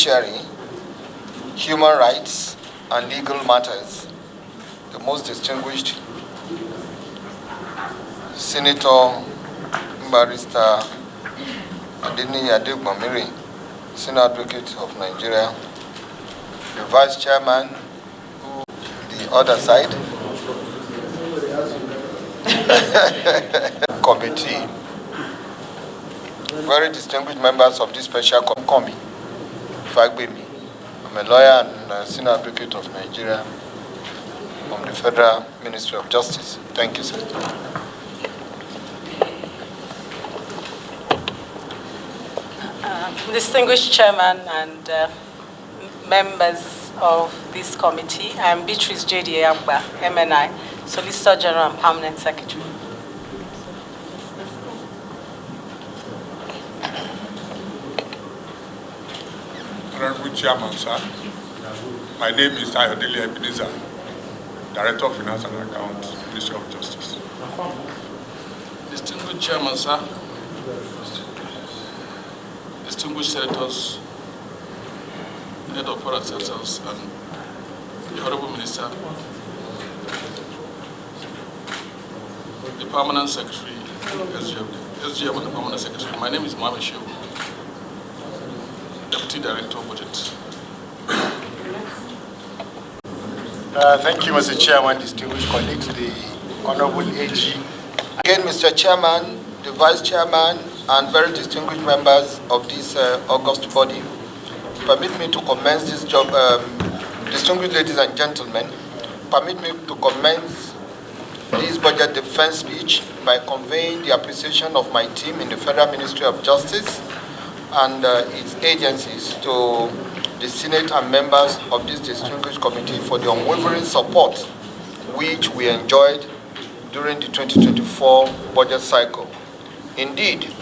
Judiciary, Human Rights, and Legal Matters, the most distinguished Senator Barrister Adeni Adegbamire, Senior Advocate of Nigeria, the Vice Chairman, the other side, committee, very distinguished members of this special committee. Fagbemi, I'm a lawyer and Senior Advocate of Nigeria from the Federal Ministry of Justice. Thank you, sir. Distinguished Chairman and members of this committee, I'm Beatrice J.D. Agba, MNI, Solicitor General and Permanent Secretary. Honorable Chairman, sir, my name is Ayodele Ebenezer, Director of Finance and Accounts, Ministry of Justice. Distinguished Chairman, sir, distinguished senators, head of foreign sectors, and the Honorable Minister, the Permanent Secretary, SGM and the Permanent Secretary. My name is Mohamed Shehu, Deputy Director of Budget. Thank you, Mr. Chairman, distinguished colleagues, the Honorable AG. Again, Mr. Chairman, the Vice Chairman, and very distinguished members of this august body, permit me to commence this job. Distinguished ladies and gentlemen, permit me to commence this budget defense speech by conveying the appreciation of my team in the Federal Ministry of Justice and its agencies to the Senate and members of this distinguished committee for the unwavering support which we enjoyed during the 2024 budget cycle. Indeed,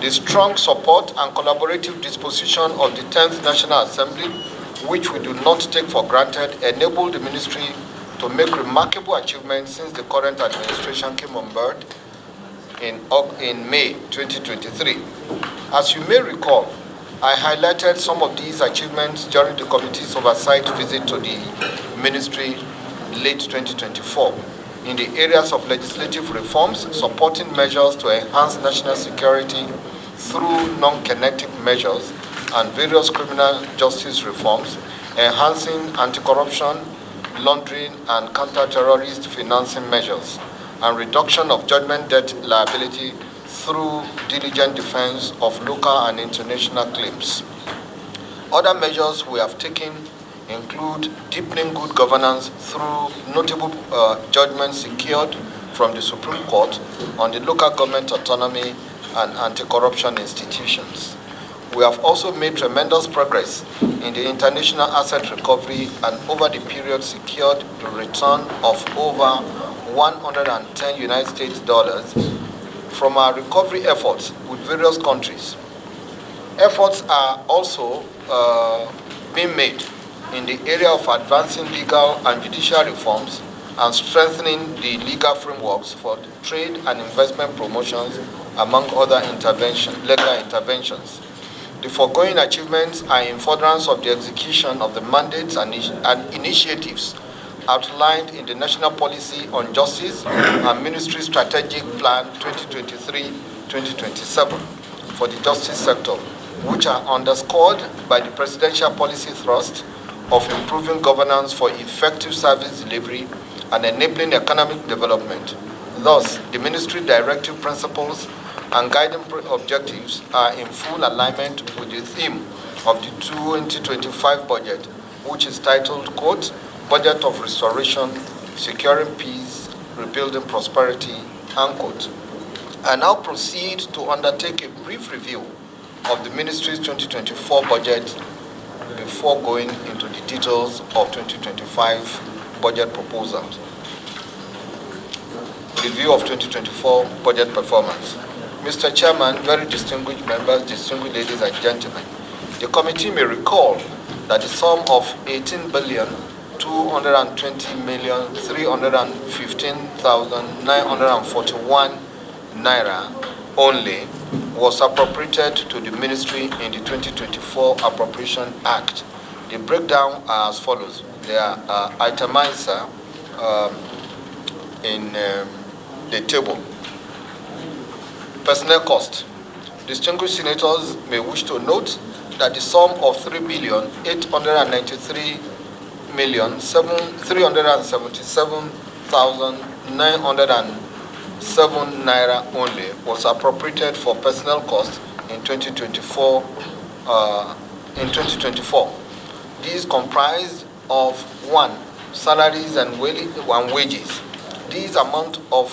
the strong support and collaborative disposition of the 10th National Assembly, which we do not take for granted, enabled the ministry to make remarkable achievements since the current administration came on board in May 2023. As you may recall, I highlighted some of these achievements during the committee's oversight visit to the ministry late 2024 in the areas of legislative reforms, supporting measures to enhance national security through non-kinetic measures and various criminal justice reforms, enhancing anti-corruption, laundering and counter-terrorist financing measures, and reduction of judgment debt liability through diligent defense of local and international claims. Other measures we have taken include deepening good governance through notable judgments secured from the Supreme Court on the local government autonomy and anti-corruption institutions. We have also made tremendous progress in the international asset recovery and over the period secured the return of over 110 United States dollars from our recovery efforts with various countries. Efforts are also being made in the area of advancing legal and judicial reforms and strengthening the legal frameworks for trade and investment promotions, among other legal interventions. The foregoing achievements are in furtherance of the execution of the mandates and initiatives outlined in the National Policy on Justice and Ministry Strategic Plan 2023-2027 for the justice sector, which are underscored by the presidential policy thrust of improving governance for effective service delivery and enabling economic development. Thus, the ministry directive principles and guiding objectives are in full alignment with the theme of the 2025 budget, which is titled, quote, Budget of Restoration, Securing Peace, Rebuilding Prosperity, unquote. I now proceed to undertake a brief review of the ministry's 2024 budget before going into the details of 2025 budget proposals. Review of 2024 budget performance. Mr. Chairman, very distinguished members, distinguished ladies and gentlemen, the committee may recall that the sum of 18,220,315,941 naira only was appropriated to the ministry in the 2024 Appropriation Act. The breakdown are as follows. They are itemized in the table. Personnel cost. Distinguished senators may wish to note that the sum of 3,893,377,907 naira only was appropriated for personnel cost in 2024. These comprised of 1. Salaries and wages. These amount of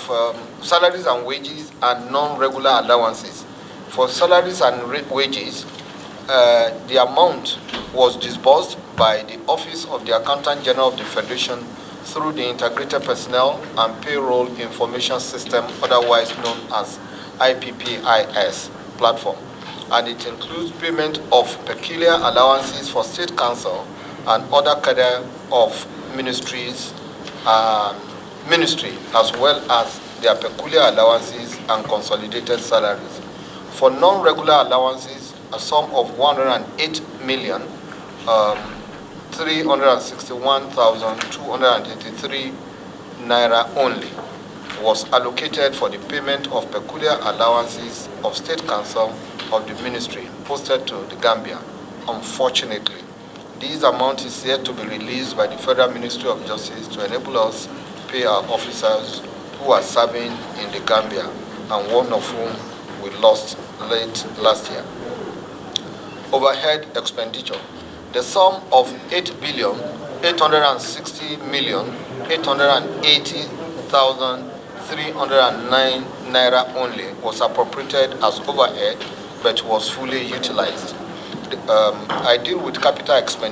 salaries and wages and non-regular allowances. For salaries and wages, the amount was disbursed by the Office of the Accountant General of the Federation through the Integrated Personnel and Payroll Information System, otherwise known as IPPIS platform, and it includes payment of peculiar allowances for State Council and other cadre of ministry, as well as their peculiar allowances and consolidated salaries. For non-regular allowances, a sum of 108,361,283 naira only was allocated for the payment of peculiar allowances of State Council of the ministry posted to the Gambia. Unfortunately, this amount is yet to be released by the Federal Ministry of Justice to enable us to pay our officers who are serving in the Gambia, and one of whom we lost late last year. Overhead expenditure. The sum of 8,860,880,309 naira only was appropriated as overhead, but was fully utilized. I deal with capital expenditure.